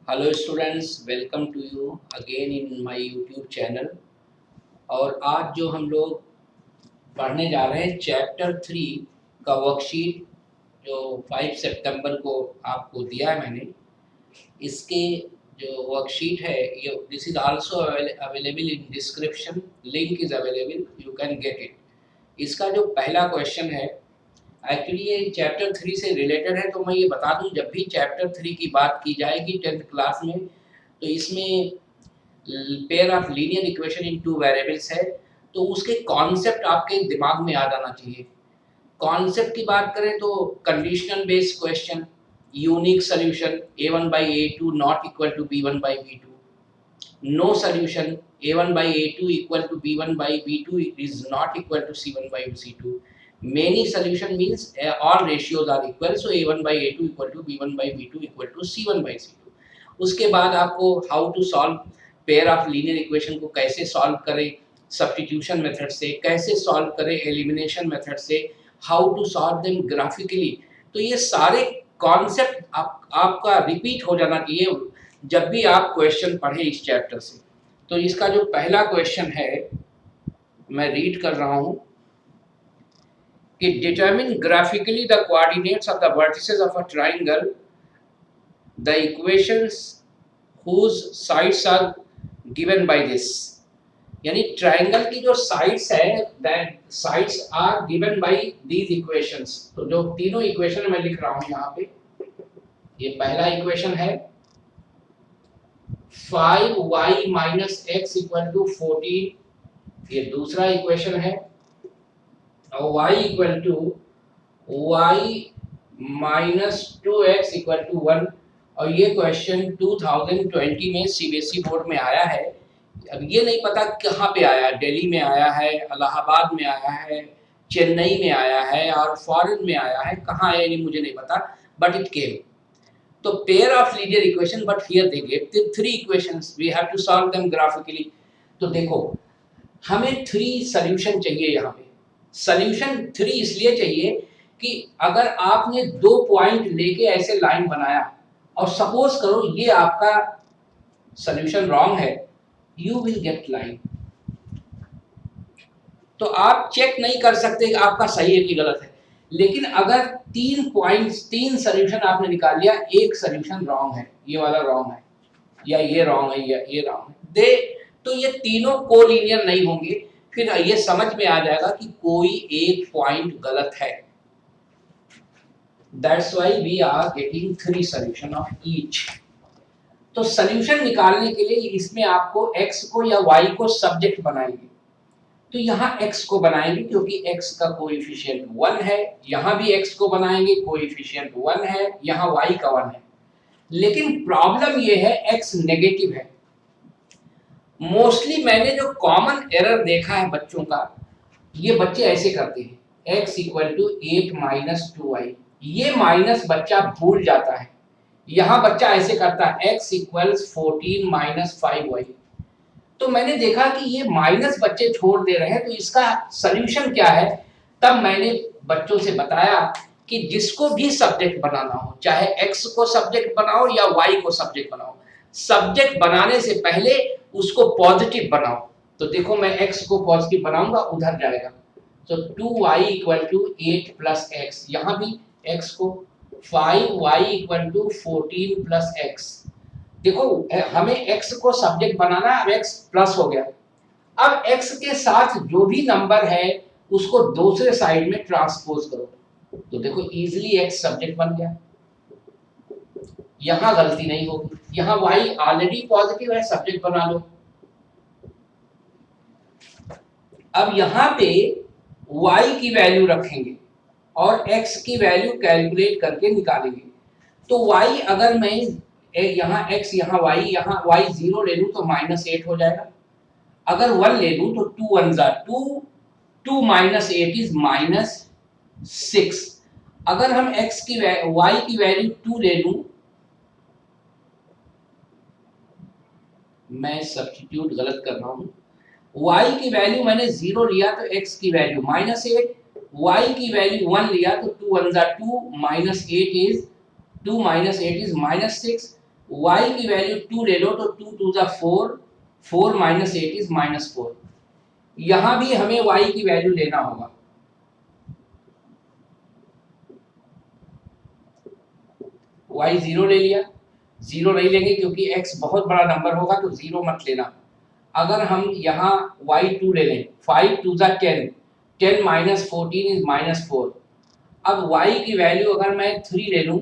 Hello students, welcome to you again in my YouTube channel. और आज जो हम लोग पढ़ने जा रहे हैं चैप्टर 3 का वर्कशीट जो 5 सितंबर को आपको दिया है मैंने। इसके जो वर्कशीट है ये this is also available in description, link is available, you can get it. इसका जो पहला क्वेश्चन है, एक्चुअली ये चैप्टर 3 से रिलेटेड है, तो मैं ये बता दूं जब भी चैप्टर 3 की बात की जाएगी 10th क्लास में तो इसमें pair of linear equation in two variables है, तो उसके कॉन्सेप्ट आपके दिमाग में आ जाना चाहिए। कॉन्सेप्ट की बात करें तो conditional based question, unique solution a1 by a2 not equal to b1 by b2, no solution a1 by a2 equal to b1 by b2 is not equal to c1 by c2, many solution means all ratios are equal, so a1 by a2 equal to b1 by b2 equal to c1 by c2। उसके बाद आपको how to solve pair of linear equation को कैसे solve करें, substitution method से कैसे solve करें, elimination method से, how to solve them graphically. तो ये सारे कॉन्सेप्ट आपका रिपीट हो जाना चाहिए जब भी आप क्वेश्चन पढ़ें इस चैप्टर से। तो इसका जो पहला क्वेश्चन है मैं रीड कर रहा हूँ कि determine graphically the coordinates of the vertices of a triangle, the equations whose sides are given by this। यानी ट्रायंगल की जो साइड्स है that sides are given by these equations. तो जो तीनों इक्वेशन मैं लिख रहा हूं यहाँ पे, ये पहला इक्वेशन है 5y minus x equal to 14, ये दूसरा इक्वेशन है और y equal to y minus 2x equal to 1। और ये क्वेश्चन 2020 में सीबीएसई बोर्ड में आया है। अब ये नहीं पता कहाँ पे आया, दिल्ली में आया है, इलाहाबाद में आया है, चेन्नई में आया है और फॉरेन में आया है, कहाँ आया ये मुझे नहीं पता, बट इट केम। तो pair of linear equation, but here they give 3 equations, we have to solve them graphically. तो देखो हमें 3 सॉल्यूशन चाहिए यहाँ पे। सॉल्यूशन 3 इसलिए चाहिए कि अगर आपने 2 पॉइंट लेके ऐसे लाइन बनाया और सपोज करो ये आपका सॉल्यूशन रॉन्ग है, यू विल गेट लाइन। तो आप चेक नहीं कर सकते कि आपका सही है कि गलत है। लेकिन अगर 3 पॉइंट्स 3 सॉल्यूशन आपने निकाल लिया, एक सॉल्यूशन रॉन्ग है, ये वाला रॉन्ग है या ये रॉन्ग है या ये रॉन्ग है दे, तो ये तीनों कोलिनियर नहीं होंगे। फिर ये समझ में आ जाएगा कि कोई एक पॉइंट गलत है। That's why we are getting 3 solution of each. तो सॉल्यूशन निकालने के लिए इसमें आपको x को या y को सब्जेक्ट बनाएंगे। तो यहाँ x को बनाएंगे क्योंकि x का कोएफिशिएंट 1 है, यहाँ भी x को बनाएंगे, कोएफिशिएंट 1 है, यहाँ y का 1 है। लेकिन प्रॉब्लम ये है x नेगेटिव है। मोस्टली मैंने जो कॉमन एरर देखा है बच्चों का, ये बच्चे ऐसे करते हैं x equal to 8 minus 2y, ये माइनस बच्चा भूल जाता है। यहाँ बच्चा ऐसे करता है x इक्वल्स 14 माइनस 5y। तो मैंने देखा कि ये माइनस बच्चे छोड़ दे रहे हैं, तो इसका सॉल्यूशन क्या है। तब मैंने बच्चों से बताया कि जिसको भी सब्जेक्ट बनाना हो, चाहे x को सब्जेक्ट बनाओ या y को सब्जेक्ट बनाओ, सब्जेक्ट बनाने से पहले उसको पॉजिटिव बनाओ। तो देखो मैं x को पॉजिटिव बनाऊंगा, उधर जाएगा। तो 2y equal to 8 plus x, यहाँ भी x को 5y equal to 14 plus x. देखो हमें x को सब्जेक्ट बनाना, अब x प्लस हो गया। अब x के साथ जो भी नंबर है उसको दूसरे साइड में ट्रांसपोज करो, तो देखो इजीली x सब्जेक्ट बन गया। यहां गलती नहीं होगी, यहां y ऑलरेडी पॉजिटिव है, सब्जेक्ट बना लो। अब यहां पे y की वैल्यू रखेंगे और x की वैल्यू कैलकुलेट करके निकालेंगे। तो y अगर मैं यहाँ x यहाँ y 0 ले लूं तो -8 हो जाएगा। अगर 1 ले लूं तो 2 1 जा 2 माइनस 8 इज -6। अगर हम x की y की वैल्यू 2 ले लूं, मैं सब्स्टिट्यूट गलत कर रहा हूं, y की वैल्यू मैंने 0 लिया तो x की वैल्यू -8, y की वैल्यू 1 लिया तो 2 1 जा 2 -8 इज 2 - 8 इज -6। y की वैल्यू 2 ले लो तो 2 टू द 4, 4 माइनस 8 इज -4। यहां भी हमें y की वैल्यू लेना होगा। y 0 ले लिया, 0 नहीं लेंगे क्योंकि x बहुत बड़ा नंबर होगा तो 0 मत लेना। अगर हम यहाँ y2 ले लें, 5 टू द 10, 10 माइनस 14 इज -4। अब y की वैल्यू अगर मैं 3 ले लूं,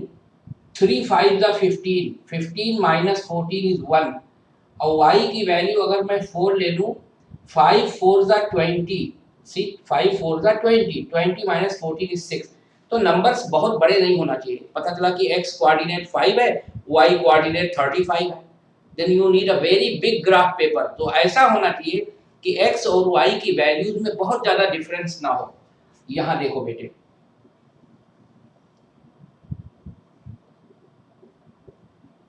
3 5 द 15, 15 माइनस 14 इज 1। और y की वैल्यू अगर मैं 4 ले लूं, 5 4 द 20, 5 4 द 20, 20 माइनस 14 इज 6। तो नंबर्स बहुत बड़े नहीं होना चाहिए। पता चला कि x कोऑर्डिनेट 5 है, y कोऑर्डिनेट 35 है, then you need a very big graph paper. तो ऐसा होना चाहिए कि x और y की वैल्यूज में बहुत ज्यादा डिफरेंस ना हो। यहां देखो बेटे,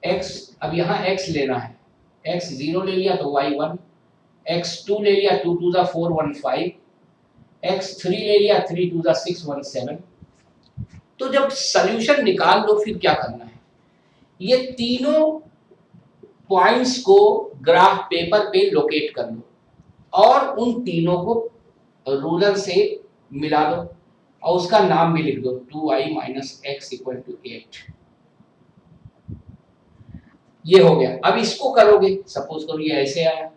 x, अब यहाँ x लेना है, x 0 ले लिया तो y 1, x 2 ले लिया 2 टू द 4 1 5, x 3 ले लिया 3 टू द 6 1 7। तो जब सॉल्यूशन निकाल लो फिर क्या करना है, ये तीनों पॉइंट्स को ग्राफ पेपर पे लोकेट कर लो और उन तीनों को रूलर से मिला दो और उसका नाम भी लिख दो, 2y minus x equal to 8। ये हो गया। अब इसको करोगे, सपोज करो ये ऐसे आया,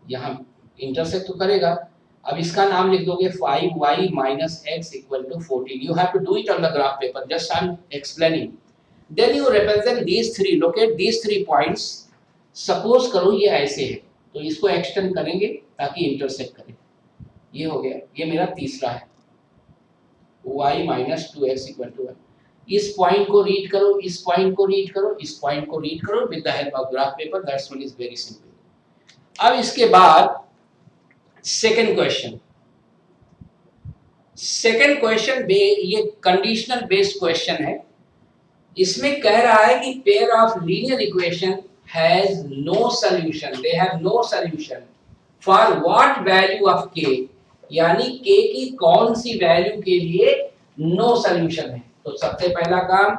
यहाँ इंटरसेक्ट तो करेगा। अब इसका नाम लिख दोगे 5y minus x equal to 14। You have to do it on the graph paper, just I am explaining. Then you represent these three, locate these three points. Suppose करो ये ऐसे है तो इसको एक्सटेंड करेंगे ताकि इंटरसेक्ट करे। ये हो गया, ये मेरा तीसरा है, y minus 2x equal to 1। इस पॉइंट को रीड करो, इस पॉइंट को रीड करो, इस पॉइंट को रीड करो with the help of graph paper. That's one is very simple. अब इसके बाद सेकंड क्वेश्चन, सेकंड क्वेश्चन ये कंडीशनल बेस्ड क्वेश्चन है। इसमें कह रहा है कि pair of linear equation has no solution, they have no solution for what value of k, यानी k की कौन सी वैल्यू के लिए नो सॉल्यूशन है। तो सबसे पहला काम,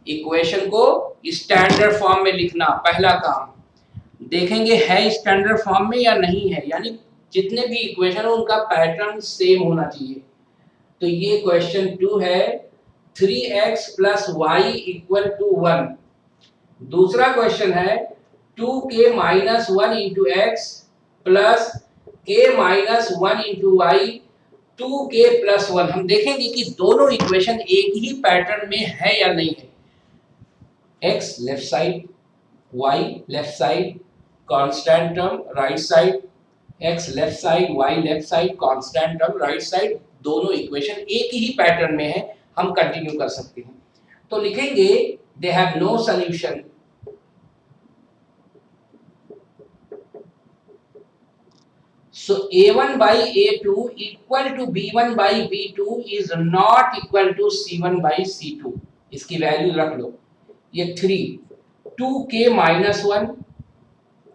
इक्वेशन को स्टैंडर्ड फॉर्म में लिखना, पहला काम। देखेंगे है स्टैंडर्ड फॉर्म में या नहीं है, यानी जितने भी इक्वेशन हो उनका पैटर्न सेम होना चाहिए। तो ये क्वेश्चन 2 है, 3x plus Y equal to 1। दूसरा क्वेश्चन है 2k minus 1 into x plus k minus 1 into y, 2k plus 1। हम देखेंगे कि दोनों इक्वेशन एक ही पैटर्न में है या नहीं है। x left side, y left side, constant term right side, x left side, y left side, constant term right side. दोनों इक्वेशन एक ही पैटर्न में है, हम कंटिन्यू कर सकते हैं। तो लिखेंगे they have no solution, so a1 by a2 equal to b1 by b2 is not equal to c1 by c2। इसकी वैल्यू रख लो, ये 3, 2k minus 1,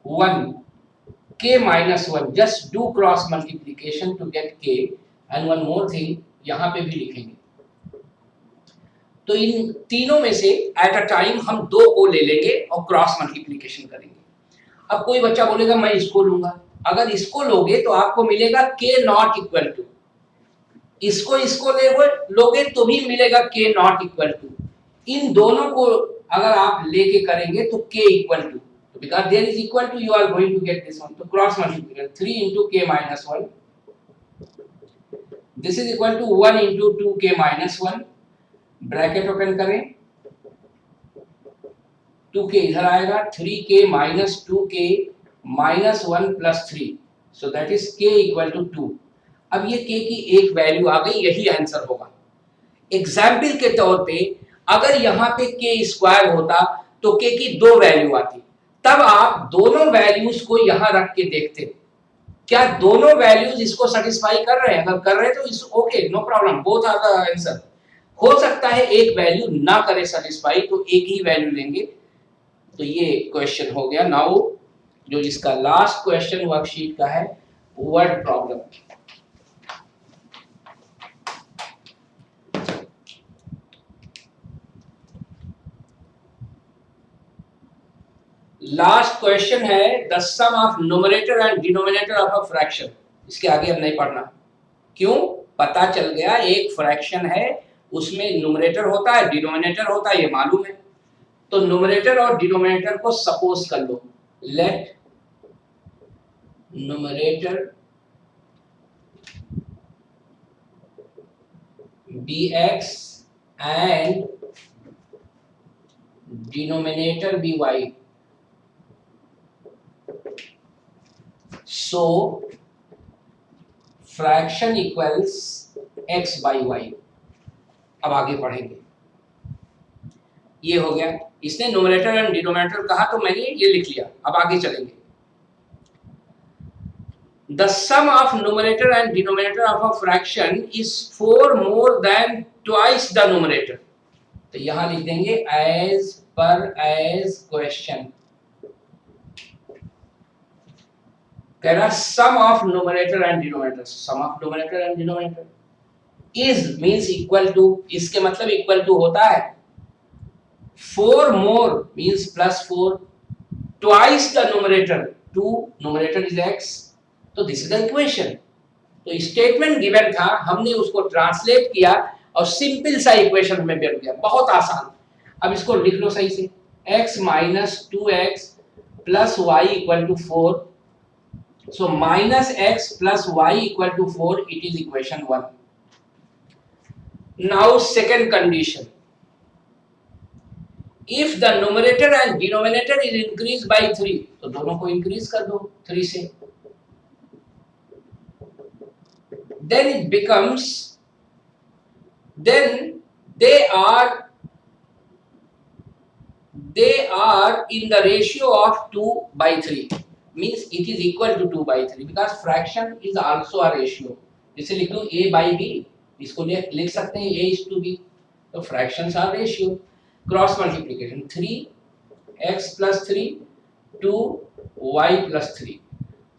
1, k minus 1, just do cross multiplication to get k, and one more thing यहाँ पे भी लिखेंगे। तो इन तीनों में से एट अ टाइम हम दो को ले लेंगे और क्रॉस मल्टीप्लिकेशन करेंगे। अब कोई बच्चा बोलेगा मैं इसको लूंगा, अगर इसको लोगे तो आपको मिलेगा k नॉट इक्वल टू, इसको इसको लोगे तो भी मिलेगा k नॉट इक्वल टू। इन दोनों को अगर आप लेके करेंगे तो k इक्वल टू, तो because there is equal to you are going to get this one. तो cross multiplication 3 into k minus 1, this is equal to 1 into 2k minus 1, bracket open करें, 2k इधर आएगा, 3k minus 2k minus 1 plus 3, so that is k equal to 2। अब ये k की एक value आ गई, यही आंसर होगा। एग्जाम्पल के तौर पे अगर यहाँ पे k स्क्वायर होता तो k की दो वैल्यू आती, तब आप दोनों वैल्यूज को यहाँ रख के देखते क्या दोनों वैल्यूज इसको सेटिस्फाई कर रहे हैं। अगर कर रहे हैं तो इस okay, no problem, both are the answer. हो सकता है एक वैल्यू ना करे सेटिस्फाई, तो एक ही वैल्यू लेंगे। तो ये क्वेश्चन हो गया। नाउ जो इसका लास्ट क्वेश्चन वर्कशीट का है, वर्ड प्रॉब्लम। लास्ट क्वेश्चन है the sum of numerator and denominator of a fraction. इसके आगे अब नहीं पढ़ना। क्यों? पता चल गया एक फ्रैक्शन है, उसमें न्यूमरेटर होता है डिनोमिनेटर होता है, ये मालूम है। तो न्यूमरेटर और डिनोमिनेटर को सपोज कर लो। Let numerator be x and denominator be y. So fraction equals x by y। अब आगे पढ़ेंगे। ये हो गया, इसने न्यूमरेटर एंड डिनोमिनेटर कहा तो मैंने ये लिख लिया। अब आगे चलेंगे। The sum of numerator and denominator of a fraction is 4 more than twice the numerator। तो यहां लिख देंगे as per as question। कह रहा sum of numerator and denominator, sum of numerator and denominator is means equal to, इसके मतलब equal to होता है 4 more means plus 4 twice the numerator, 2 numerator is x। तो दिस इज द इक्वेशन। तो statement given था, हमने उसको translate किया और सिंपल सा इक्वेशन हमें मिल गया, बहुत आसान। अब इसको लिख लो सही से, x minus 2x plus y equal to 4। So minus x plus y equal to 4, it is equation 1. Now second condition, if the numerator and denominator is increased by 3, तो दोनों को increase कर दो 3 से, then it becomes, then they are in the ratio of 2 by 3, means it is equal to 2 by 3 because fraction is also a ratio। जैसे लिख दो a by b, इसको लिख सकते हैं a is to b। तो fractions are ratio। Cross multiplication 3x plus 3 2y plus 3।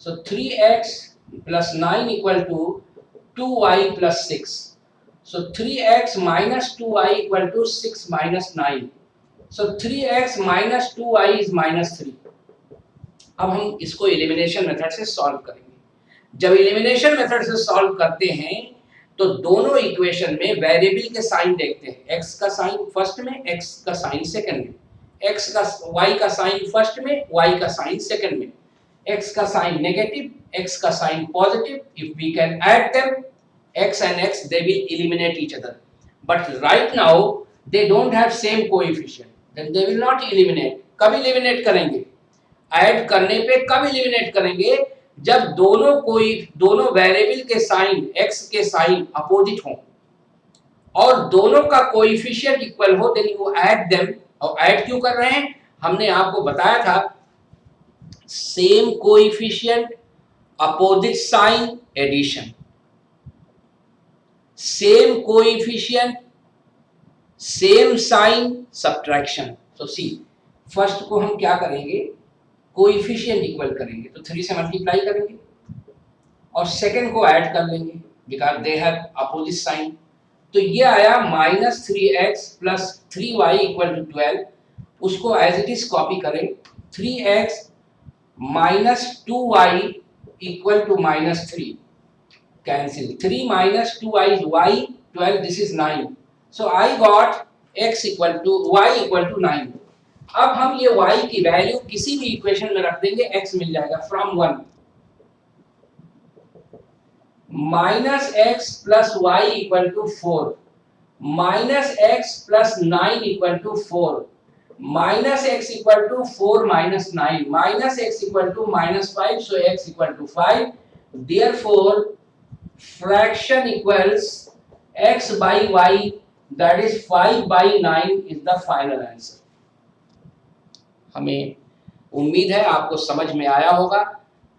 So 3x plus 9 equal to 2y plus 6। So 3x minus 2y equal to 6 minus 9। So 3x minus 2y is minus 3। अब हम इसको elimination method से solve करेंगे। जब elimination method से solve करते हैं तो दोनों इक्वेशन में वेरिएबल के साइन देखते हैं, x का साइन फर्स्ट में, x का साइन सेकंड में, x का y का साइन फर्स्ट में, y का साइन सेकंड में, x का साइन नेगेटिव, x का sign positive. If we can add them x and x, they will eliminate each other, but right now they don't have same coefficient, then they will not eliminate। कब eliminate करेंगे? Add करने पे कब eliminate करेंगे? जब दोनों variable के sign, x के साइन अपोजिट हों और दोनों का कोएफिशिएंट इक्वल हो, देन यू ऐड देम। और ऐड क्यों कर रहे हैं? हमने आपको बताया था same coefficient opposite sign addition, same coefficient same sign subtraction. तो सी, फर्स्ट को हम क्या करेंगे, कोएफिशिएंट इक्वल करेंगे तो 3 से मल्टीप्लाई करेंगे और सेकंड को ऐड कर लेंगे because they have opposite sign. तो ये आया -3x plus 3y equal to 12। उसको एज इट इज कॉपी करें, 3x minus 2y equal to -3, cancel, 3 minus 2y is y, 12, this is 9। so I got x equal to y equal to 9। अब हम ये y की value किसी भी equation में रख देंगे, x मिल जाएगा from 1 minus x plus y equal to 4 minus x plus 9 equal to 4 minus x equal to 4 minus 9 minus x equal to -5, so x equal to 5। therefore fraction equals x by y, that is 5 by 9 is the final answer। हमें उम्मीद है आपको समझ में आया होगा।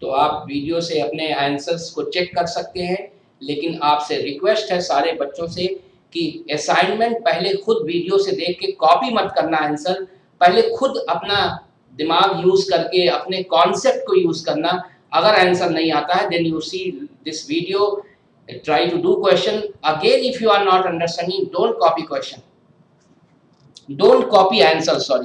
तो आप वीडियो से अपने आंसर्स को चेक कर सकते हैं, लेकिन आपसे रिक्वेस्ट है सारे बच्चों से कि असाइनमेंट पहले खुद वीडियो से देख के कॉपी मत करना आंसर, पहले खुद अपना दिमाग यूज करके अपने कॉन्सेप्ट को यूज करना। अगर आंसर नहीं आता है then you see this video, try to do question again. If you are not understanding, don't copy question, don't copy answer, sorry.